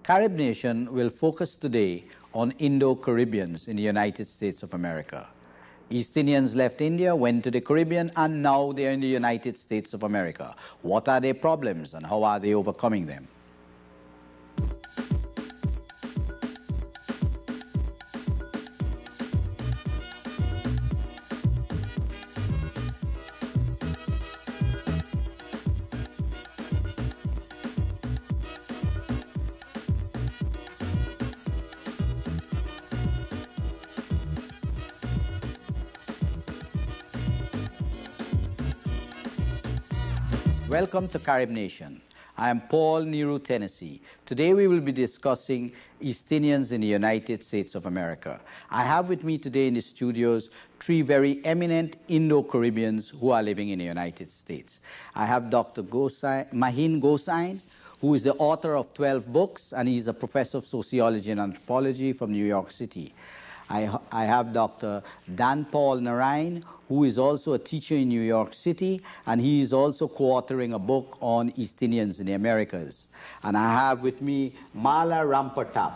Carib Nation will focus today on Indo-Caribbeans in the United States of America. East Indians left India, went to the Caribbean, and now they're in the United States of America. What are their problems and how are they overcoming them? Welcome to Carib Nation. I am Paul Nehru, Tennessee. Today we will be discussing East Indians in the United States of America. I have with me today in the studios three very eminent Indo-Caribbeans who are living in the United States. I have Dr. Mahin Gosain, who is the author of 12 books, and he's a professor of sociology and anthropology from New York City. I have Dr. Dan Paul Narain, who is also a teacher in New York City, and he is also co-authoring a book on East Indians in the Americas. And I have with me Mala Rampertap,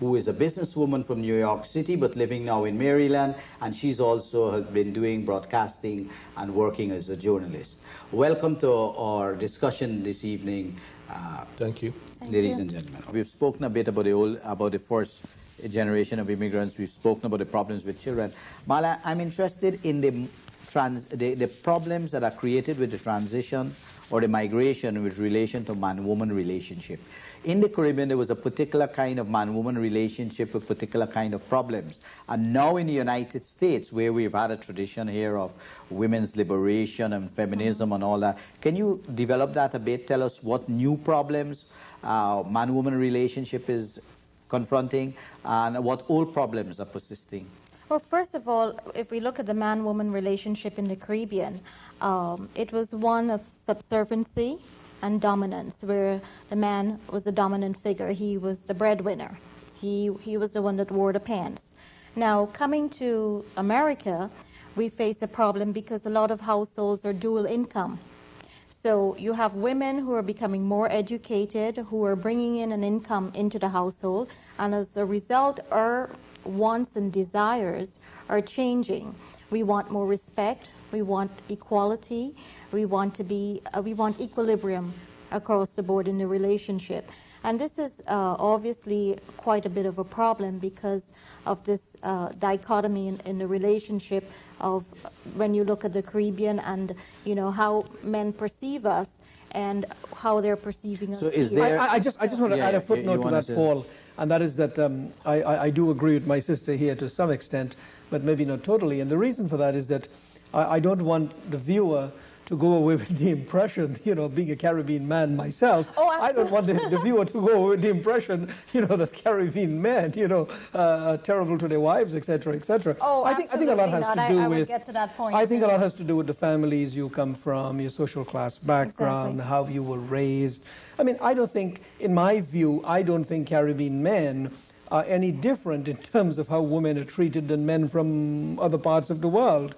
who is a businesswoman from New York City, but living now in Maryland, and she's also been doing broadcasting and working as a journalist. Welcome to our discussion this evening. Thank you. Ladies and gentlemen. We've spoken a bit about the first generation of immigrants. We've spoken about the problems with children. Mala, I'm interested in the problems that are created with the transition or the migration with relation to man-woman relationship. In the Caribbean, there was a particular kind of man-woman relationship with particular kind of problems. And now in the United States, where we've had a tradition here of women's liberation and feminism and all that, can you develop that a bit? Tell us what new problems man-woman relationship is confronting and what old problems are persisting? Well, first of all, if we look at the man-woman relationship in the Caribbean, it was one of subserviency and dominance, where the man was the dominant figure. He was the breadwinner. He was the one that wore the pants. Now, coming to America, we face a problem because a lot of households are dual income. So you have women who are becoming more educated, who are bringing in an income into the household, and as a result, our wants and desires are changing. We want more respect, we want equality, we want equilibrium across the board in the relationship. And this is obviously quite a bit of a problem because of this dichotomy in the relationship of when you look at the Caribbean and, you know, how men perceive us and how they're perceiving us. So is there... I just want to add a footnote to that, Paul, and that is that I do agree with my sister here to some extent, but maybe not totally. And the reason for that is that I don't want the viewer to go away with the impression, you know, being a Caribbean man myself, I don't want the viewer to go away with the impression, you know, that Caribbean men, you know, are terrible to their wives, etc., etc. Oh, I think a lot has to do with. Get to that point. I think a lot has to do with the families you come from, your social class background, Exactly. how you were raised. I mean, I don't think, in my view, I don't think Caribbean men are any different in terms of how women are treated than men from other parts of the world.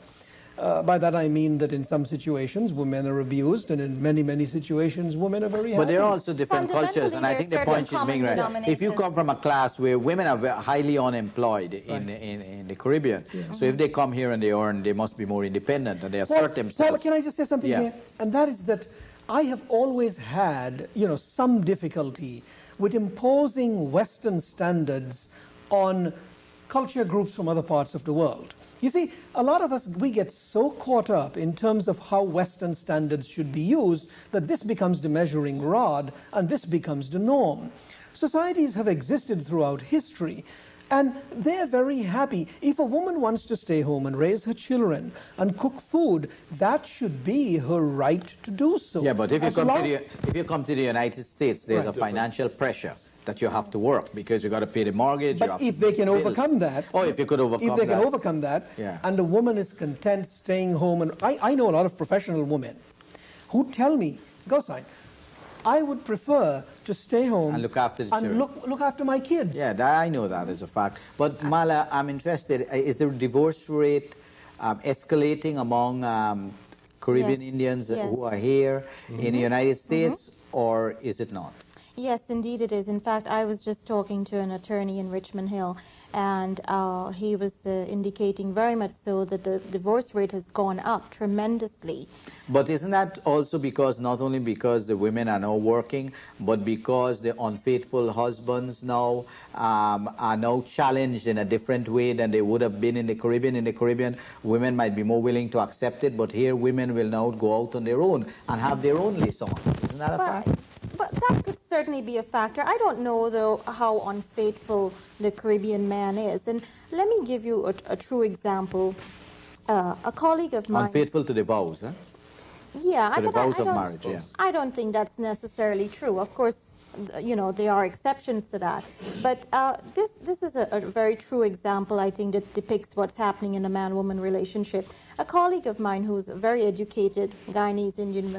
By that I mean that in some situations women are abused, and in many, many situations women are very happy. But there are also different cultures, and I think the point she's making right. If you come from a class where women are highly unemployed in the Caribbean, so if they come here and they earn, they must be more independent and they assert themselves. Paul, can I just say something here? And that is that I have always had, you know, some difficulty with imposing Western standards on culture groups from other parts of the world. You see, a lot of us, we get so caught up in terms of how Western standards should be used that this becomes the measuring rod and this becomes the norm. Societies have existed throughout history, and they're very happy. If a woman wants to stay home and raise her children and cook food, that should be her right to do so. Yeah, but if you come to the United States, there's a financial pressure that you have to work because you got to pay the mortgage. But if they can overcome that, if you could overcome that, and the woman is content staying home, and I know a lot of professional women who tell me, Gosain, I would prefer to stay home and look after the children. Look after my kids. Yeah, I know that is a fact. But Mala, I'm interested. Is the divorce rate escalating among Caribbean Indians who are here in the United States, or is it not? Yes, indeed it is. In fact, I was just talking to an attorney in Richmond Hill, and he was indicating very much so that the divorce rate has gone up tremendously. But isn't that also because, not only because the women are now working, but because the unfaithful husbands now are now challenged in a different way than they would have been in the Caribbean? In the Caribbean, women might be more willing to accept it, but here women will now go out on their own and have their own liaison. Isn't that a fact? But that could certainly be a factor. I don't know, though, how unfaithful the Caribbean man is. And let me give you a true example. A colleague of mine... Unfaithful to the vows, huh? Yeah, To the but vows of marriage, yeah. I don't think that's necessarily true. Of course, you know, there are exceptions to that. But this is a very true example, I think, that depicts what's happening in a man-woman relationship. A colleague of mine who's a very educated Guyanese Indian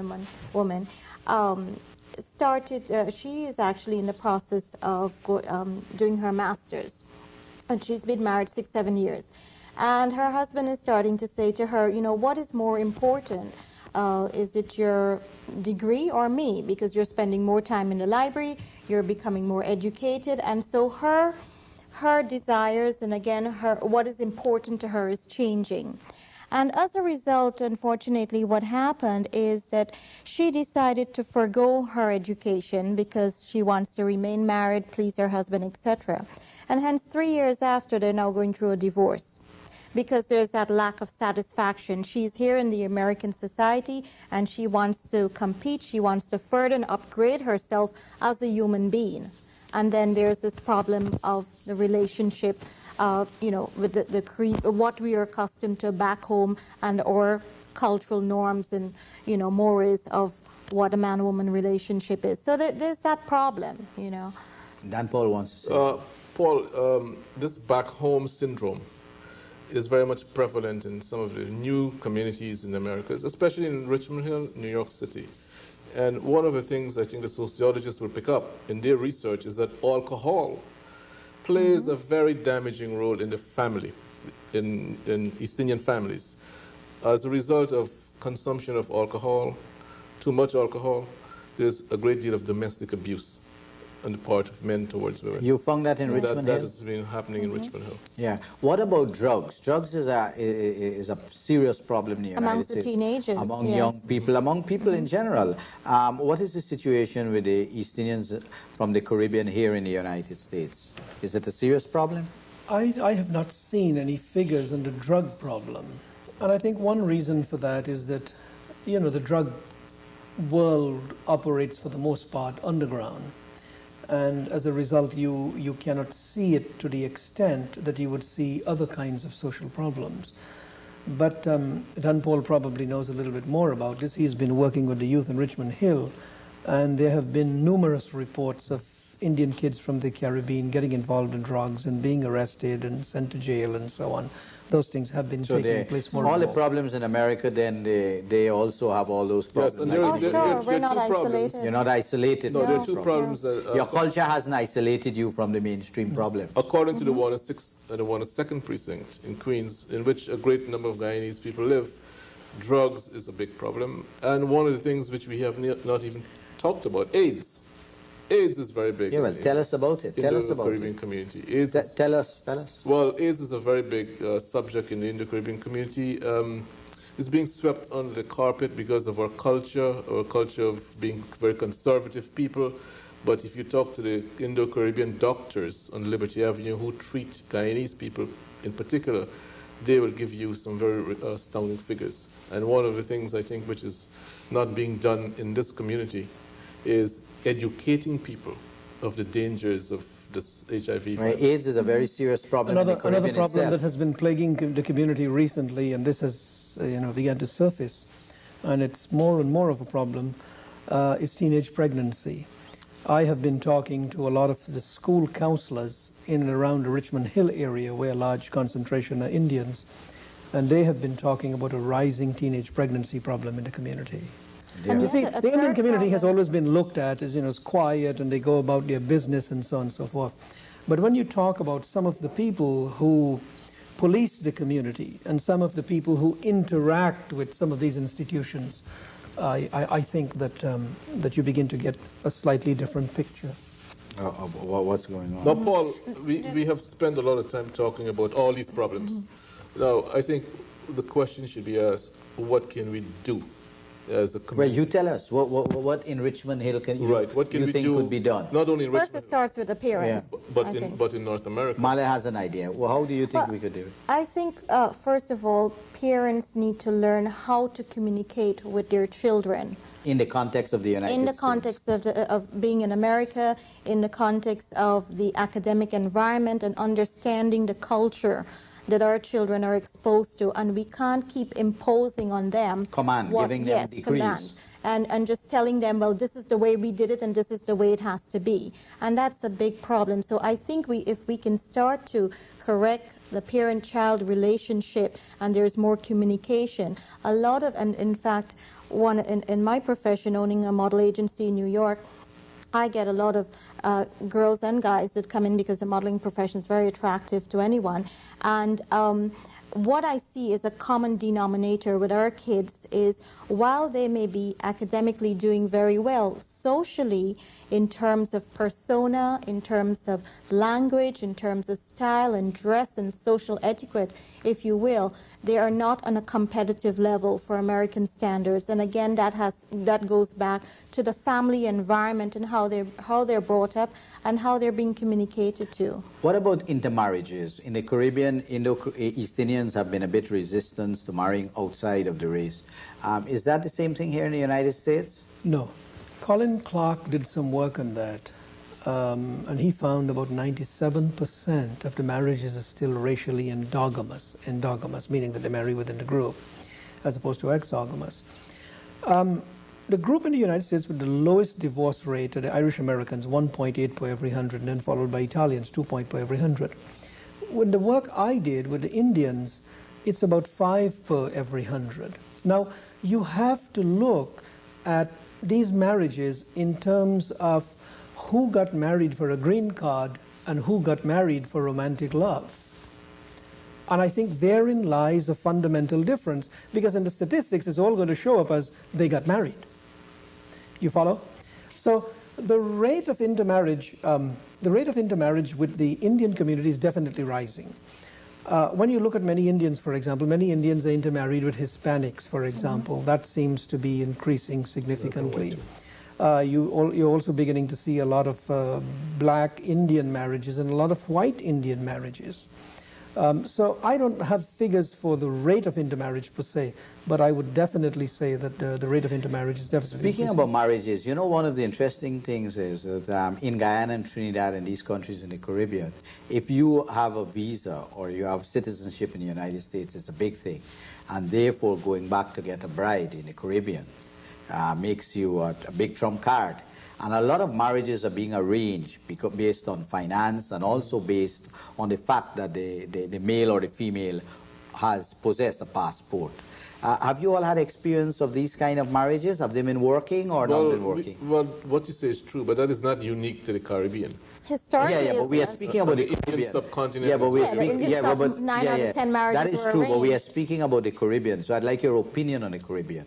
woman started, she is actually in the process of doing her master's. And she's been married 6-7 years. And her husband is starting to say to her, you know, what is more important? Is it your degree or me? Because you're spending more time in the library, you're becoming more educated. And so her desires, and again, what is important to her is changing. And as a result, unfortunately, what happened is that she decided to forgo her education because she wants to remain married, please her husband, etc. And hence, 3 years after, they're now going through a divorce because there's that lack of satisfaction. She's here in the American society and she wants to compete. She wants to further and upgrade herself as a human being. And then there's this problem of the relationship, you know, with what we are accustomed to back home and our cultural norms and, you know, mores of what a man-woman relationship is. So there's that problem, you know. Dan Paul wants to say Paul, this back home syndrome is very much prevalent in some of the new communities in the Americas, especially in Richmond Hill, New York City. And one of the things I think the sociologists will pick up in their research is that alcohol plays a very damaging role in the family, in East Indian families. As a result of consumption of alcohol, too much alcohol, there's a great deal of domestic abuse on the part of men towards women. You found that in Richmond Hill? That has been happening in Richmond Hill. Yeah. What about drugs? Drugs is a serious problem in the United Amongst States. the teenagers, among yes. young people, among people in general. What is the situation with the East Indians from the Caribbean here in the United States? Is it a serious problem? I have not seen any figures on the drug problem. And I think one reason for that is that, you know, the drug world operates for the most part underground. And as a result, you cannot see it to the extent that you would see other kinds of social problems. But Dan Paul probably knows a little bit more about this. He's been working with the youth in Richmond Hill, and there have been numerous reports of Indian kids from the Caribbean getting involved in drugs and being arrested and sent to jail and so on. Those things have been taking place more and all more. the problems in America, then they also have all those problems. Yes, and there we're not are two problems. isolated. You're not isolated. No, from there are those two problems. Your culture hasn't isolated you from the mainstream problem. According to the 102nd Precinct in Queens, in which a great number of Guyanese people live, drugs is a big problem. And one of the things which we have not even talked about, AIDS. AIDS is very big. Yeah, well, tell us about it. Tell us about the Caribbean it. community. AIDS Tell us. Well, AIDS is a very big subject in the Indo-Caribbean community. It's being swept under the carpet because of our culture of being very conservative people. But if you talk to the Indo-Caribbean doctors on Liberty Avenue who treat Guyanese people in particular, they will give you some very astounding figures. And one of the things I think which is not being done in this community is educating people of the dangers of this HIV virus. AIDS is a very serious problem in the Caribbean Another problem itself. that has been plaguing the community recently, and this has began to surface, and it's more and more of a problem, is teenage pregnancy. I have been talking to a lot of the school counselors in and around the Richmond Hill area, where a large concentration are Indians, and they have been talking about a rising teenage pregnancy problem in the community. And You see, yet a the Indian third community has problem- always been looked at as, as quiet, and they go about their business and so on and so forth. But when you talk about some of the people who police the community and some of the people who interact with some of these institutions, I think that, that you begin to get a slightly different picture. What's going on? Now, Paul, we have spent a lot of time talking about all these problems. Now, I think the question should be asked, what can we do as a Well, community? you tell us, what in Richmond Hill can you, Right, what can you we think do? could be done? Not only in First, Richmond, it starts with the parents. but in North America. Male has an idea. Well, how do you think Well, we could do it? I think, first of all, parents need to learn how to communicate with their children. In the context of the United States. In the context of being in America, in the context of the academic environment and understanding the culture that our children are exposed to, and we can't keep imposing on them giving them degrees. And just telling them, well, this is the way we did it and this is the way it has to be. And that's a big problem. So I think if we can start to correct the parent-child relationship and there's more communication, a lot of, and in fact, in my profession, owning a model agency in New York, I get a lot of girls and guys that come in because the modeling profession is very attractive to anyone. And what I see is a common denominator with our kids is while they may be academically doing very well, socially, in terms of persona, in terms of language, in terms of style and dress and social etiquette, if you will, they are not on a competitive level for American standards. And again, that goes back to the family environment and how they're brought up and how they're being communicated to. What about intermarriages? In the Caribbean, East Indians have been a bit resistant to marrying outside of the race. Is that the same thing here in the United States? No. Colin Clark did some work on that, and he found about 97% of the marriages are still racially endogamous, meaning that they marry within the group, as opposed to exogamous. The group in the United States with the lowest divorce rate are the Irish Americans, 1.8 per every 100, and then followed by Italians, 2 per every 100. When the work I did with the Indians, it's about 5 per every 100. Now, you have to look at these marriages in terms of who got married for a green card and who got married for romantic love. And I think therein lies a fundamental difference, because in the statistics, it's all going to show up as they got married. You follow? So the rate of intermarriage, with the Indian community is definitely rising. When you look at many Indians, for example, many Indians are intermarried with Hispanics, for example. That seems to be increasing significantly. You're also beginning to see a lot of black Indian marriages and a lot of white Indian marriages. So I don't have figures for the rate of intermarriage per se, but I would definitely say that the rate of intermarriage is definitely Speaking about marriages, you know, one of the interesting things is that in Guyana and Trinidad and these countries in the Caribbean, if you have a visa or you have citizenship in the United States, it's a big thing. And therefore, going back to get a bride in the Caribbean makes you a big trump card. And a lot of marriages are being arranged based on finance and also based on the fact that the male or the female possess a passport. Have you all had experience of these kind of marriages? Have they been working or not been working? Well, what you say is true, but that is not unique to the Caribbean. Historically, but we are speaking about the Indian Caribbean. subcontinent. Yeah, but we're as well. speaking. Indian sub- 9 out of 10 marriages That is were true, but we are arranged. speaking about the Caribbean. So I'd like your opinion on the Caribbean.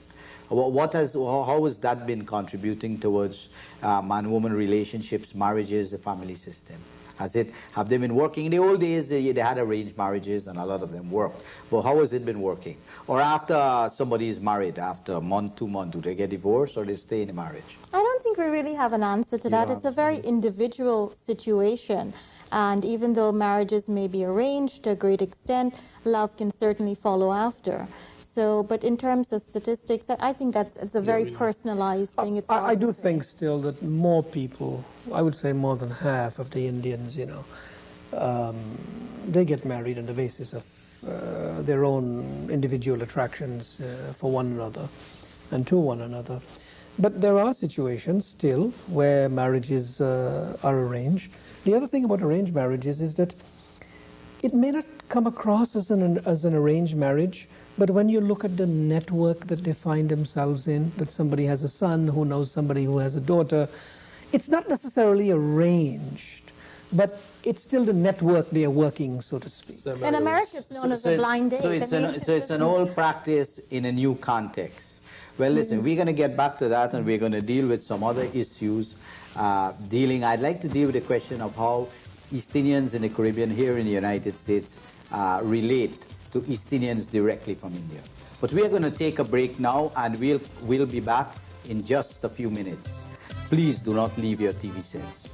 How has that been contributing towards man-woman relationships, marriages, the family system? Have they been working? In the old days, they had arranged marriages and a lot of them worked. But how has it been working? Or after somebody is married, after a month, 2 months, do they get divorced or they stay in the marriage? I don't think we really have an answer to that. It's a very individual situation. And even though marriages may be arranged to a great extent, love can certainly follow after. So, but in terms of statistics, I think it's a very personalized thing. It's I hard to do say. think still that more people, I would say more than half of the Indians, they get married on the basis of their own individual attractions for one another and to one another. But there are situations still where marriages are arranged. The other thing about arranged marriages is that it may not come across as an arranged marriage, but when you look at the network that they find themselves in, that somebody has a son who knows somebody who has a daughter, it's not necessarily arranged, but it's still the network they are working, so to speak. In America, it's known as a blind date. So it's an old practice in a new context. Well, listen, we're going to get back to that, and we're going to deal with some other issues. I'd like to deal with the question of how East Indians in the Caribbean here in the United States relate to East Indians directly from India. But we are going to take a break now, and we'll be back in just a few minutes. Please do not leave your TV sets.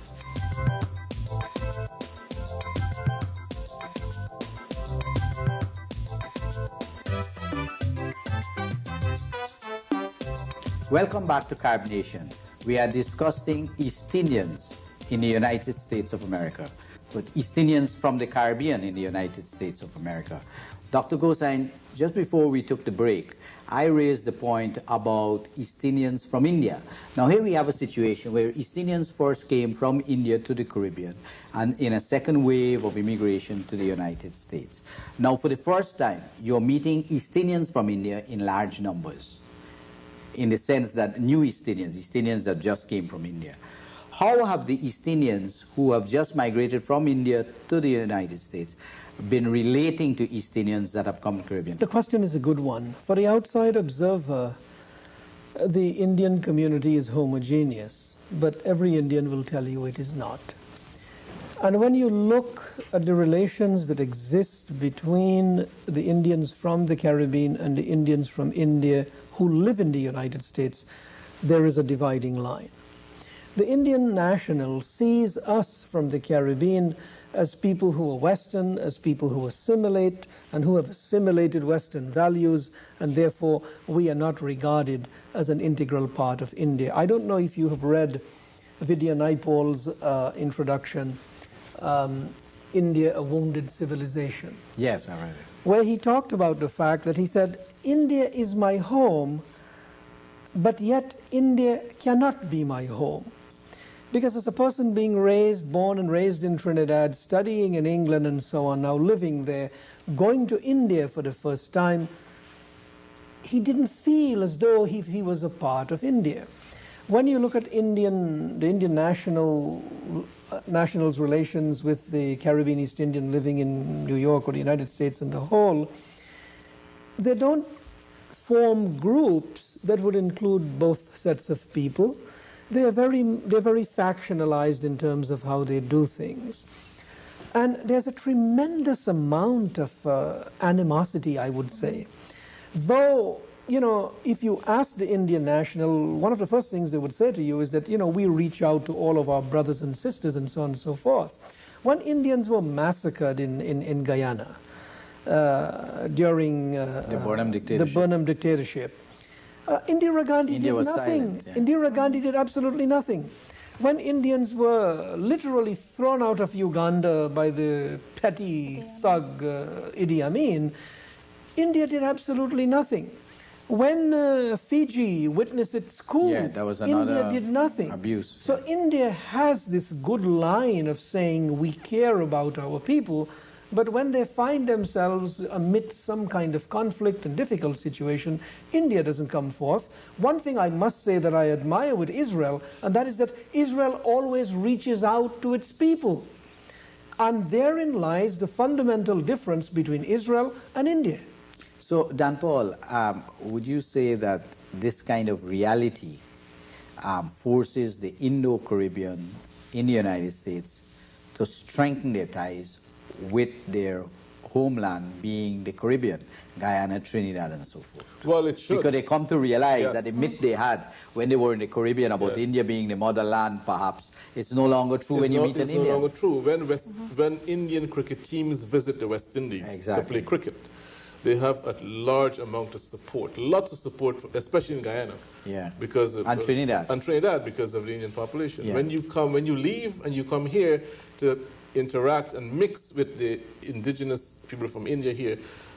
Welcome back to Carib Nation. We are discussing East Indians in the United States of America, but East Indians from the Caribbean in the United States of America. Dr. Gosain, just before we took the break, I raised the point about East Indians from India. Now here we have a situation where East Indians first came from India to the Caribbean and in a second wave of immigration to the United States. Now for the first time, you're meeting East Indians from India in large numbers, in the sense that new East Indians that just came from India. How have the East Indians who have just migrated from India to the United States been relating to East Indians that have come to the Caribbean? The question is a good one. For the outside observer, the Indian community is homogeneous, but every Indian will tell you it is not. And when you look at the relations that exist between the Indians from the Caribbean and the Indians from India who live in the United States, there is a dividing line. The Indian national sees us from the Caribbean as people who are Western, as people who assimilate and who have assimilated Western values, and therefore we are not regarded as an integral part of India. I don't know if you have read Vidya Naipal's introduction, India, a Wounded Civilization. Yes, I read it. Where he talked about the fact that he said, India is my home, but yet India cannot be my home. Because as a person being born and raised in Trinidad, studying in England and so on, now living there, going to India for the first time, he didn't feel as though he was a part of India. When you look at the Indian nationals' relations with the Caribbean East Indian living in New York or the United States in the whole, they don't form groups that would include both sets of people. They're very factionalized in terms of how they do things. And there's a tremendous amount of animosity, I would say. Though, you know, if you ask the Indian national, one of the first things they would say to you is that, you know, we reach out to all of our brothers and sisters and so on and so forth. When Indians were massacred in Guyana during the Burnham dictatorship, Indira Gandhi did nothing. Silent, yeah. Indira Gandhi did absolutely nothing. When Indians were literally thrown out of Uganda by the petty thug Idi Amin, India did absolutely nothing. When Fiji witnessed its coup, that was another India did nothing. Abuse. So India has this good line of saying we care about our people, but when they find themselves amidst some kind of conflict and difficult situation, India doesn't come forth. One thing I must say that I admire with Israel, and that is that Israel always reaches out to its people. And therein lies the fundamental difference between Israel and India. So, Dan Paul, would you say that this kind of reality forces the Indo-Caribbean in the United States to strengthen their ties with their homeland being the Caribbean, Guyana, Trinidad, and so forth? Well, it should. Because they come to realize Yes. that the myth they had when they were in the Caribbean about Yes. India being the motherland, perhaps, it's no longer true when you meet an It's Indian. no longer true. When Indian cricket teams visit the West Indies to play cricket, they have a large amount of support, lots of support, especially in Guyana. Yeah. Because of, And Trinidad. And Trinidad because of the Indian population. Yeah. When you leave and you come here to interact and mix with the indigenous people from India here,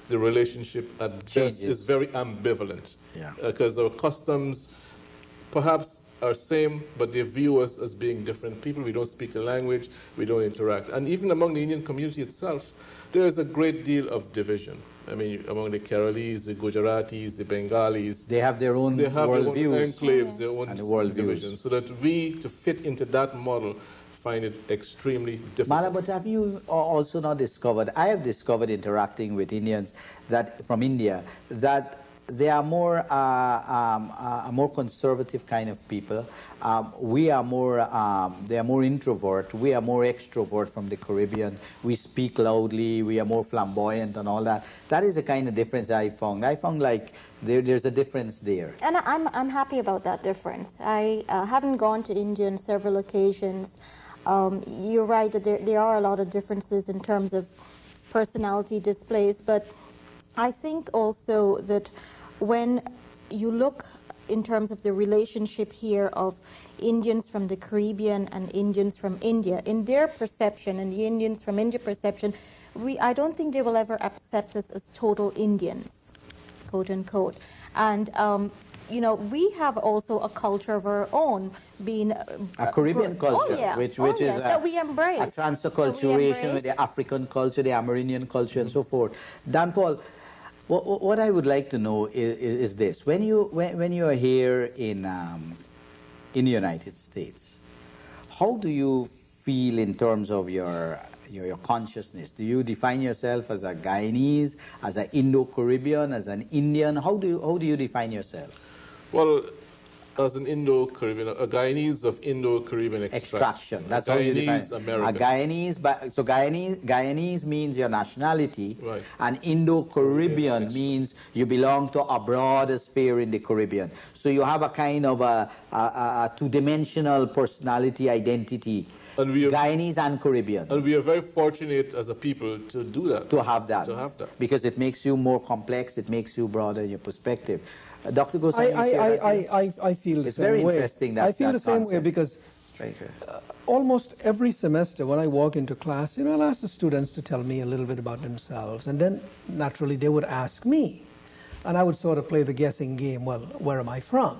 the relationship at best is very ambivalent. Yeah. Because our customs perhaps are same, but they view us as being different people. We don't speak the language, we don't interact. And even among the Indian community itself, there is a great deal of division. I mean, among the Keralis, the Gujaratis, the Bengalis, They have their own they have their own worldviews. enclaves, their own And the worldviews. divisions. So that we, to fit into that model, find it extremely difficult. Mala, but have you also not discovered, I have discovered interacting with Indians that from India, that they are more a more conservative kind of people. We are more they are more introvert. We are more extrovert from the Caribbean. We speak loudly. We are more flamboyant and all that. That is the kind of difference I found. I found like there's a difference there. And I'm happy about that difference. I haven't gone to India on several occasions. You're right that there are a lot of differences in terms of personality displays, but I think also that when you look in terms of the relationship here of Indians from the Caribbean and Indians from India, in their perception and the Indians from India perception, I don't think they will ever accept us as total Indians, quote unquote. And you know, we have also a culture of our own, being a Caribbean culture, which is that we embrace. A transculturation with the African culture, the Amerindian culture, and so forth. Dan Paul, what I would like to know is this: when you are here in the United States, how do you feel in terms of your consciousness? Do you define yourself as a Guyanese, as an Indo-Caribbean, as an Indian? How do you define yourself? Well, as an Indo-Caribbean, a Guyanese of Indo-Caribbean extraction. That's how you define it. American. A Guyanese, so Guyanese means your nationality, right. And Indo-Caribbean means you belong to a broader sphere in the Caribbean. So you have a kind of a two-dimensional personality identity. And we are, Guyanese and Caribbean. And we are very fortunate as a people to do that. To have that. Because it makes you more complex, it makes you broader in your perspective. Dr. Goswami, I feel the it's same very way. interesting that I feel the same way because almost every semester when I walk into class, you know, I'll ask the students to tell me a little bit about themselves, and then naturally they would ask me, and I would sort of play the guessing game. Well, where am I from?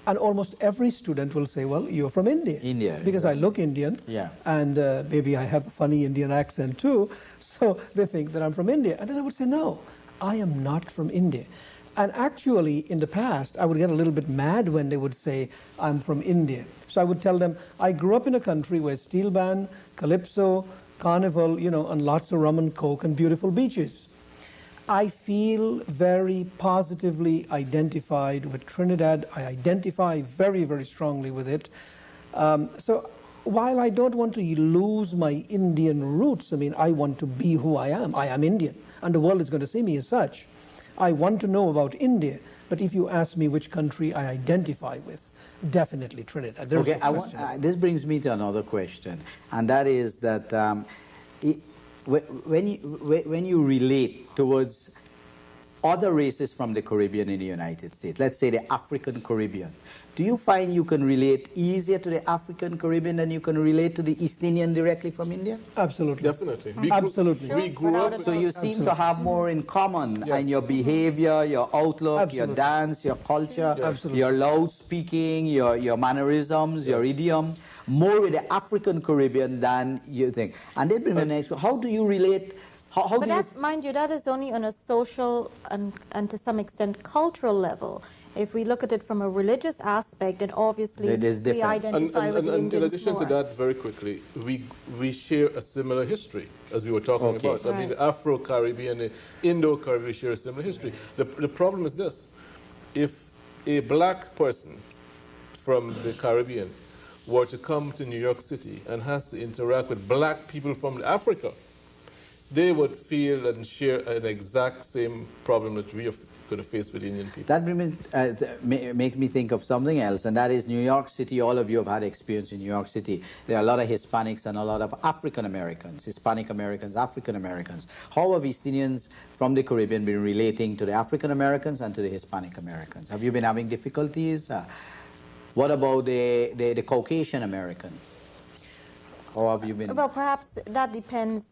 And almost every student will say, well, you're from India. India. Because exactly. I look Indian, yeah. And maybe I have a funny Indian accent too, so they think that I'm from India. And then I would say, no, I am not from India. And actually, in the past, I would get a little bit mad when they would say, I'm from India. So I would tell them, I grew up in a country where steel band, calypso, carnival, you know, and lots of rum and coke and beautiful beaches. I feel very positively identified with Trinidad. I identify very, very strongly with it. So while I don't want to lose my Indian roots, I mean, I want to be who I am. I am Indian, and the world is going to see me as such. I want to know about India, but if you ask me which country I identify with, definitely Trinidad. There's okay, this brings me to another question, and that is that when you relate towards other races from the Caribbean in the United States, let's say the African Caribbean, do you find you can relate easier to the African Caribbean than you can relate to the East Indian directly from India? Absolutely. Definitely. Absolutely. We grew up. So you seem to have more in common in your behavior, your outlook, your dance, your culture, your loud speaking, your mannerisms, your idiom, more with the African Caribbean than you think. And then bring the next one. How do you relate? But that's, mind you, that is only on a social and to some extent cultural level. If we look at it from a religious aspect, then obviously we identify with the Indians in addition more. to that, very quickly, we share a similar history, as we were talking about. I mean, the Afro-Caribbean, the Indo-Caribbean share a similar history. The problem is this. If a black person from the Caribbean were to come to New York City and has to interact with black people from Africa, they would feel and share an exact same problem that we are going to face with Indian people. That makes me think of something else, and that is New York City. All of you have had experience in New York City. There are a lot of Hispanics and a lot of African Americans, Hispanic Americans, African Americans. How have East Indians from the Caribbean been relating to the African Americans and to the Hispanic Americans? Have you been having difficulties? What about the Caucasian American? How have you been? Well, perhaps that depends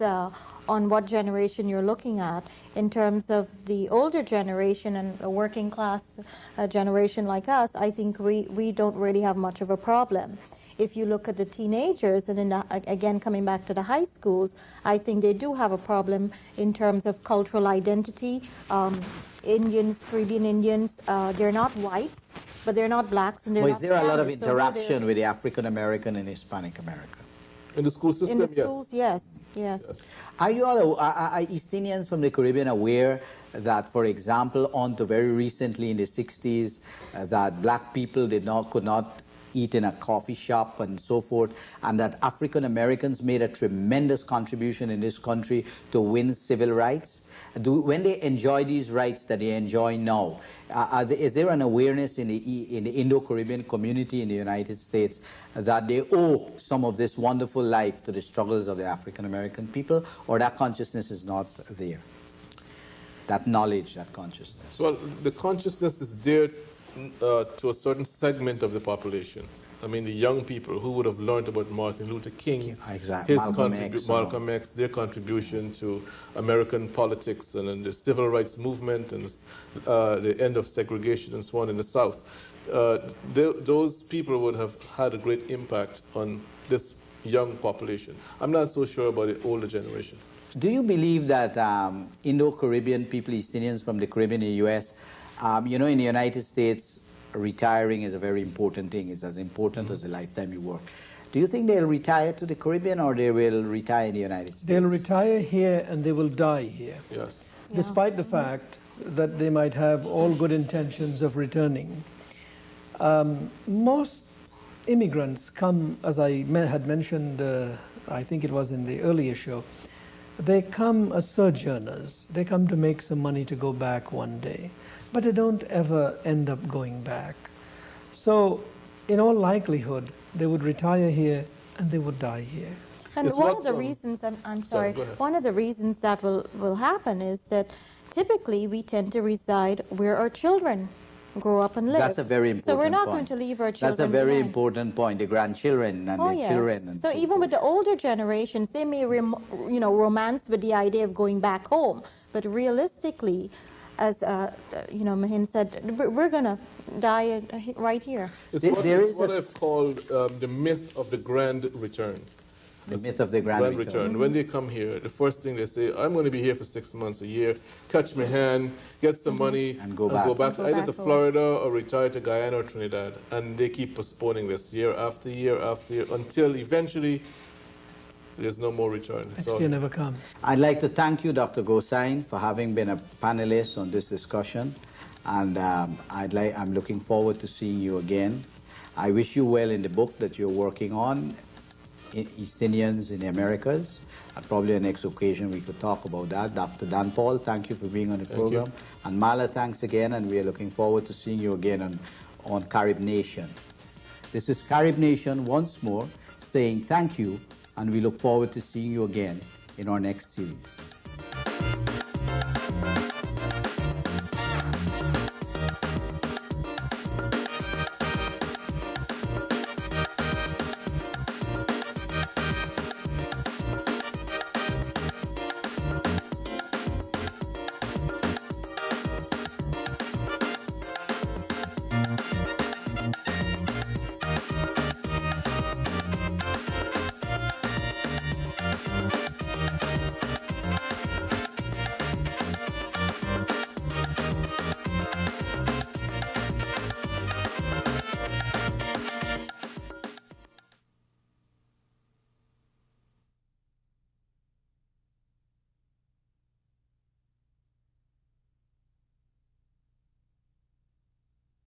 on what generation you're looking at. In terms of the older generation and a working class generation like us, I think we don't really have much of a problem. If you look at the teenagers, and then again coming back to the high schools, I think they do have a problem in terms of cultural identity. Indians, Caribbean Indians, they're not whites, but they're not blacks, and they're not Is there a lot of Spanish, interaction with the African American and Hispanic American? In the school system, In the yes. schools, yes. Yes. Are you all, are East Indians from the Caribbean aware that, for example, until very recently in the 60s, that black people could not eat in a coffee shop and so forth, and that African Americans made a tremendous contribution in this country to win civil rights? When they enjoy these rights that they enjoy now, is there an awareness in the Indo-Caribbean community in the United States that they owe some of this wonderful life to the struggles of the African American people, or that consciousness is not there? That knowledge, that consciousness. Well, the consciousness is there to a certain segment of the population. I mean, the young people who would have learned about Martin Luther King, exactly. Malcolm X, their contribution to American politics and the civil rights movement and the end of segregation and so on in the South. Those people would have had a great impact on this young population. I'm not so sure about the older generation. Do you believe that Indo-Caribbean people, East Indians from the Caribbean in the U.S., you know, in the United States, retiring is a very important thing. It's as important as the lifetime you work. Do you think they'll retire to the Caribbean, or they will retire in the United States? They'll retire here and they will die here. Yes. Yeah. Despite the fact that they might have all good intentions of returning. Most immigrants come, as I had mentioned, I think it was in the earlier show, they come as sojourners. They come to make some money to go back one day, but they don't ever end up going back. So in all likelihood, they would retire here and they would die here. And It's one what, of the reasons, I'm sorry, sorry, go ahead. one of the reasons that will happen is that typically we tend to reside where our children grow up and live. That's a very important point. So we're not point. going to leave our children That's a very behind. important point, the grandchildren and the children. And So even with the older generations, they may romance with the idea of going back home, but realistically, as Mahin said, we're going to die right here. It's There what I've called the myth of the grand return. The myth of the grand return. When they come here, the first thing they say, I'm going to be here for 6 months, a year, catch my hand, get some money, And go back. Go either back to home. Florida or retire to Guyana or Trinidad. And they keep postponing this year after year after year until eventually there's no more return. Next So year never comes. I'd like to thank you, Dr. Gosain, for having been a panelist on this discussion. And I'm looking forward to seeing you again. I wish you well in the book that you're working on, East Indians in the Americas. And probably on next occasion we could talk about that. Dr. Dan Paul, thank you for being on the program. And Mala, thanks again, and we are looking forward to seeing you again on Carib Nation. This is Carib Nation once more saying thank you, and we look forward to seeing you again in our next series.